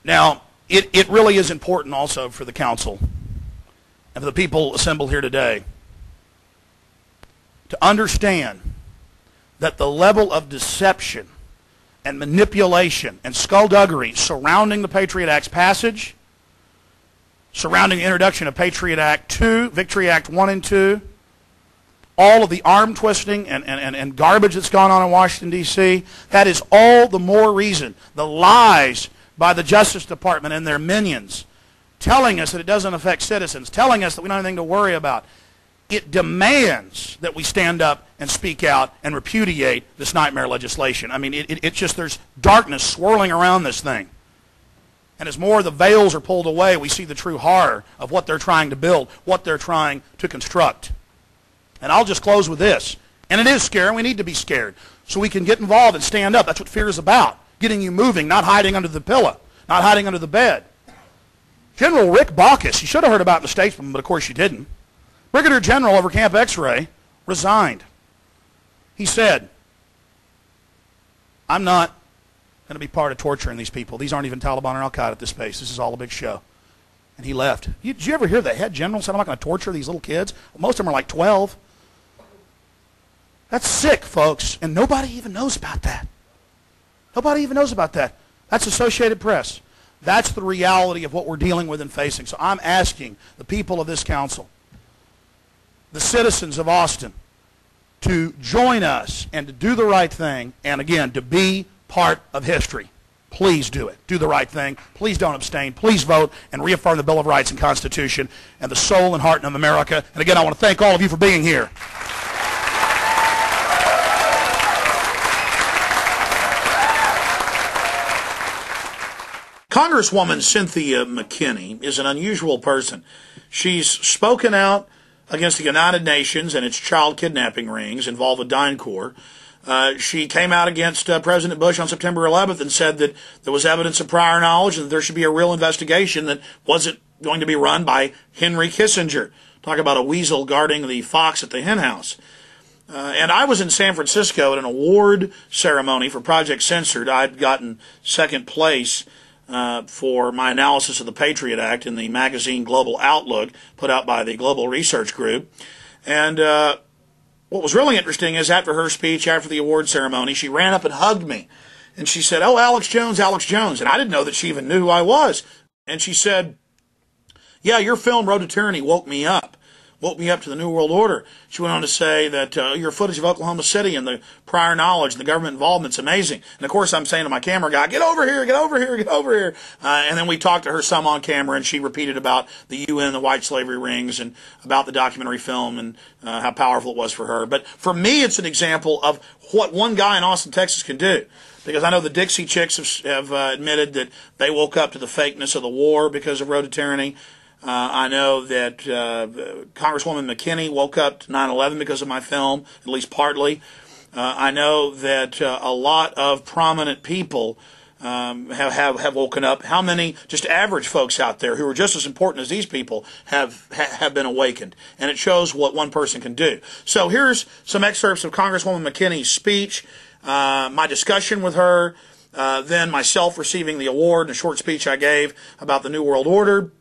Now, it really is important also for the council and for the people assembled here today to understand that the level of deception and manipulation and skullduggery surrounding the Patriot Act's passage, surrounding the introduction of Patriot Act 2, Victory Act 1 and 2, all of the arm twisting and garbage that's gone on in Washington, D.C., that is all the more reason. The lies by the Justice Department and their minions telling us that it doesn't affect citizens, telling us that we don't have anything to worry about. It demands that we stand up and speak out and repudiate this nightmare legislation. I mean, it's just there's darkness swirling around this thing. And as more of the veils are pulled away, we see the true horror of what they're trying to build, what they're trying to construct. And I'll just close with this. And it is scary. We need to be scared so we can get involved and stand up. That's what fear is about. Getting you moving, not hiding under the pillow, not hiding under the bed. General Rick Baucus, you should have heard about it in the statesman, but of course you didn't. Brigadier General over Camp X-Ray resigned. He said, I'm not going to be part of torturing these people. These aren't even Taliban or Al-Qaeda at this pace. This is all a big show. And he left. Did you ever hear the head general said, I'm not going to torture these little kids? Well, most of them are like 12. That's sick, folks, and nobody even knows about that. Nobody even knows about that. That's Associated Press. That's the reality of what we're dealing with and facing. So I'm asking the people of this council, the citizens of Austin, to join us and to do the right thing, and again, to be part of history. Please do it. Do the right thing. Please don't abstain. Please vote and reaffirm the Bill of Rights and Constitution and the soul and heart of America. And again, I want to thank all of you for being here. Congresswoman Cynthia McKinney is an unusual person. She's spoken out against the United Nations and its child kidnapping rings involved with DynCorp. She came out against President Bush on September 11th and said that there was evidence of prior knowledge and that there should be a real investigation that wasn't going to be run by Henry Kissinger. Talk about a weasel guarding the fox at the henhouse. And I was in San Francisco at an award ceremony for Project Censored. I'd gotten second place for my analysis of the Patriot Act in the magazine Global Outlook, put out by the Global Research Group. And what was really interesting is after her speech, after the award ceremony, she ran up and hugged me. And she said, oh, Alex Jones, Alex Jones. And I didn't know that she even knew who I was. And she said, yeah, your film, Road to Tyranny, woke me up to the New World Order. She went on to say that your footage of Oklahoma City and the prior knowledge and the government involvement's amazing. And of course I'm saying to my camera guy, get over here, get over here, get over here. And then we talked to her some on camera, and she repeated about the UN, the white slavery rings, and about the documentary film and how powerful it was for her. But for me, it's an example of what one guy in Austin, Texas can do. Because I know the Dixie Chicks have admitted that they woke up to the fakeness of the war because of Road to Tyranny. I know that Congresswoman McKinney woke up to 9/11 because of my film, at least partly. I know that a lot of prominent people have woken up. How many just average folks out there who are just as important as these people have been awakened? And it shows what one person can do. So here's some excerpts of Congresswoman McKinney's speech, my discussion with her, then myself receiving the award and a short speech I gave about the New World Order.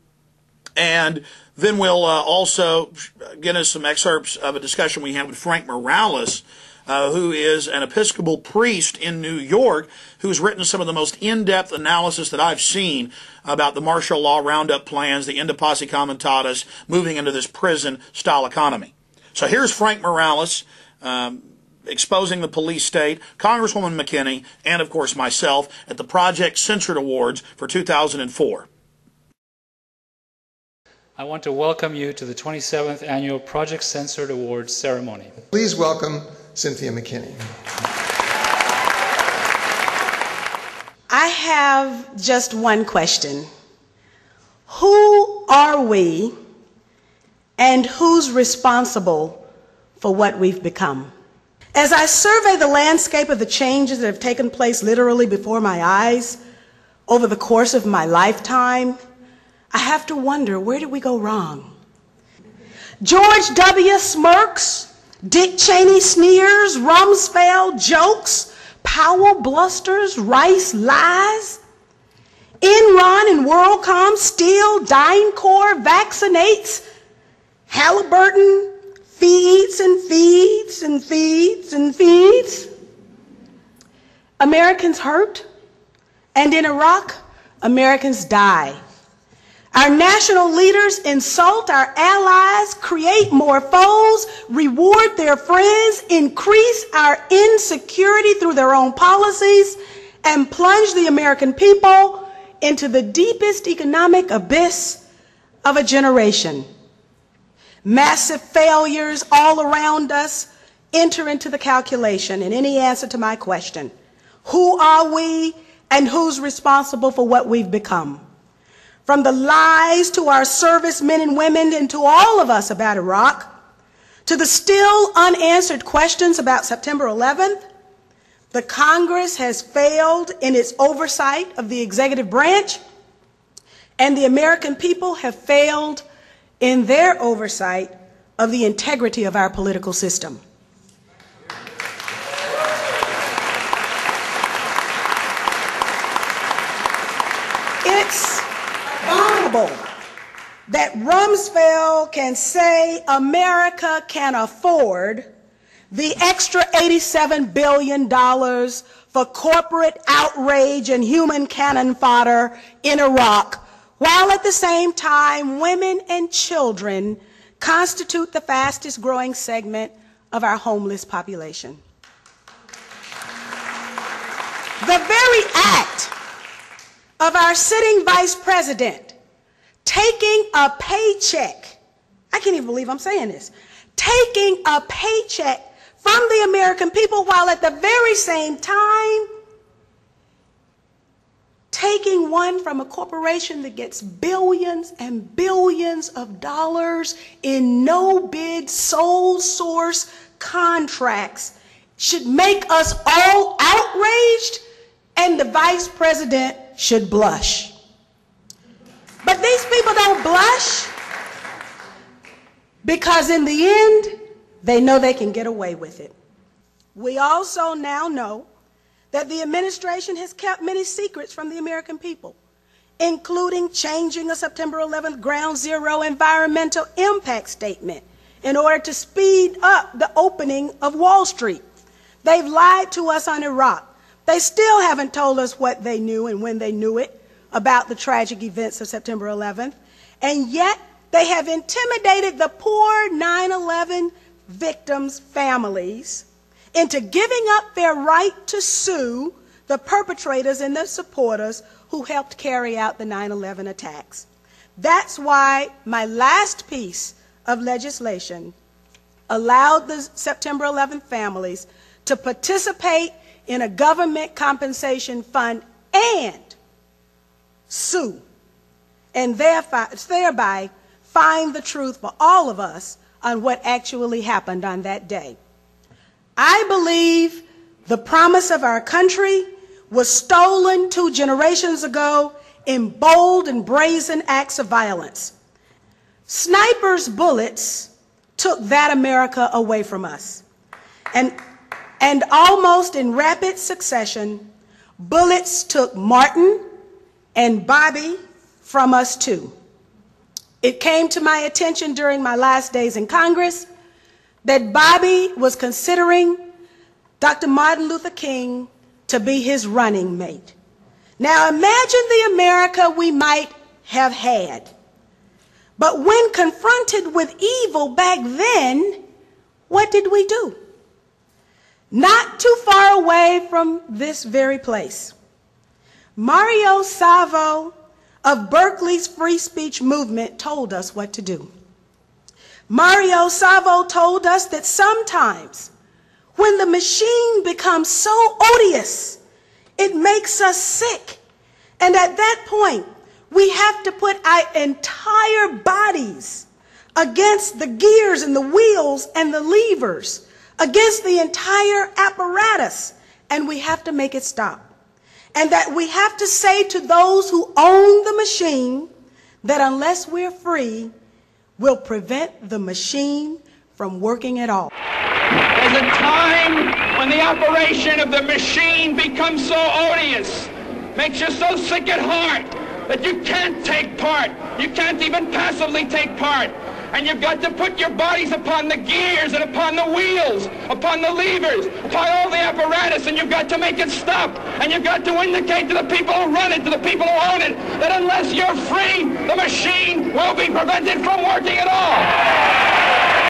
And then we'll also get us some excerpts of a discussion we had with Frank Morales, who is an Episcopal priest in New York, who's written some of the most in-depth analysis that I've seen about the martial law roundup plans, the Inde Posse Comitatus, moving into this prison-style economy. So here's Frank Morales exposing the police state, Congresswoman McKinney, and of course myself at the Project Censored Awards for 2004. I want to welcome you to the 27th Annual Project Censored Awards ceremony. Please welcome Cynthia McKinney. I have just one question. Who are we and who's responsible for what we've become? As I survey the landscape of the changes that have taken place literally before my eyes over the course of my lifetime, I have to wonder, where did we go wrong? George W. smirks, Dick Cheney sneers, Rumsfeld jokes, Powell blusters, Rice lies. Enron and WorldCom steal, DynCorp vaccinates, Halliburton feeds and feeds and feeds and feeds. Americans hurt, and in Iraq, Americans die. Our national leaders insult our allies, create more foes, reward their friends, increase our insecurity through their own policies, and plunge the American people into the deepest economic abyss of a generation. Massive failures all around us enter into the calculation. And any answer to my question, who are we and who's responsible for what we've become? From the lies to our servicemen and women and to all of us about Iraq, to the still unanswered questions about September 11th, the Congress has failed in its oversight of the executive branch, and the American people have failed in their oversight of the integrity of our political system. It's abominable that Rumsfeld can say America can afford the extra $87 billion for corporate outrage and human cannon fodder in Iraq, while at the same time women and children constitute the fastest growing segment of our homeless population. The very act of our sitting vice president taking a paycheck, I can't even believe I'm saying this, taking a paycheck from the American people while at the very same time taking one from a corporation that gets billions and billions of dollars in no-bid, sole source contracts should make us all outraged, and the vice president should blush. But these people don't blush because in the end, they know they can get away with it. We also now know that the administration has kept many secrets from the American people, including changing a September 11th ground zero environmental impact statement in order to speed up the opening of Wall Street. They've lied to us on Iraq. They still haven't told us what they knew and when they knew it about the tragic events of September 11th, and yet they have intimidated the poor 9/11 victims' families into giving up their right to sue the perpetrators and their supporters who helped carry out the 9/11 attacks. That's why my last piece of legislation allowed the September 11th families to participate in a government compensation fund and sue, and thereby find the truth for all of us on what actually happened on that day. I believe the promise of our country was stolen 2 generations ago in bold and brazen acts of violence. Snipers' bullets took that America away from us. And almost in rapid succession, bullets took Martin and Bobby from us too. It came to my attention during my last days in Congress that Bobby was considering Dr. Martin Luther King to be his running mate. Now imagine the America we might have had. But when confronted with evil back then, what did we do? Not too far away from this very place, Mario Savio of Berkeley's free speech movement told us what to do. Mario Savio told us that sometimes when the machine becomes so odious, it makes us sick. And at that point, we have to put our entire bodies against the gears and the wheels and the levers, against the entire apparatus, and we have to make it stop. And that we have to say to those who own the machine that unless we're free, we'll prevent the machine from working at all. There's a time when the operation of the machine becomes so odious, makes you so sick at heart, that you can't take part. You can't even passively take part. And you've got to put your bodies upon the gears and upon the wheels, upon the levers, upon all the apparatus, and you've got to make it stop. And you've got to indicate to the people who run it, to the people who own it, that unless you're free, the machine will be prevented from working at all.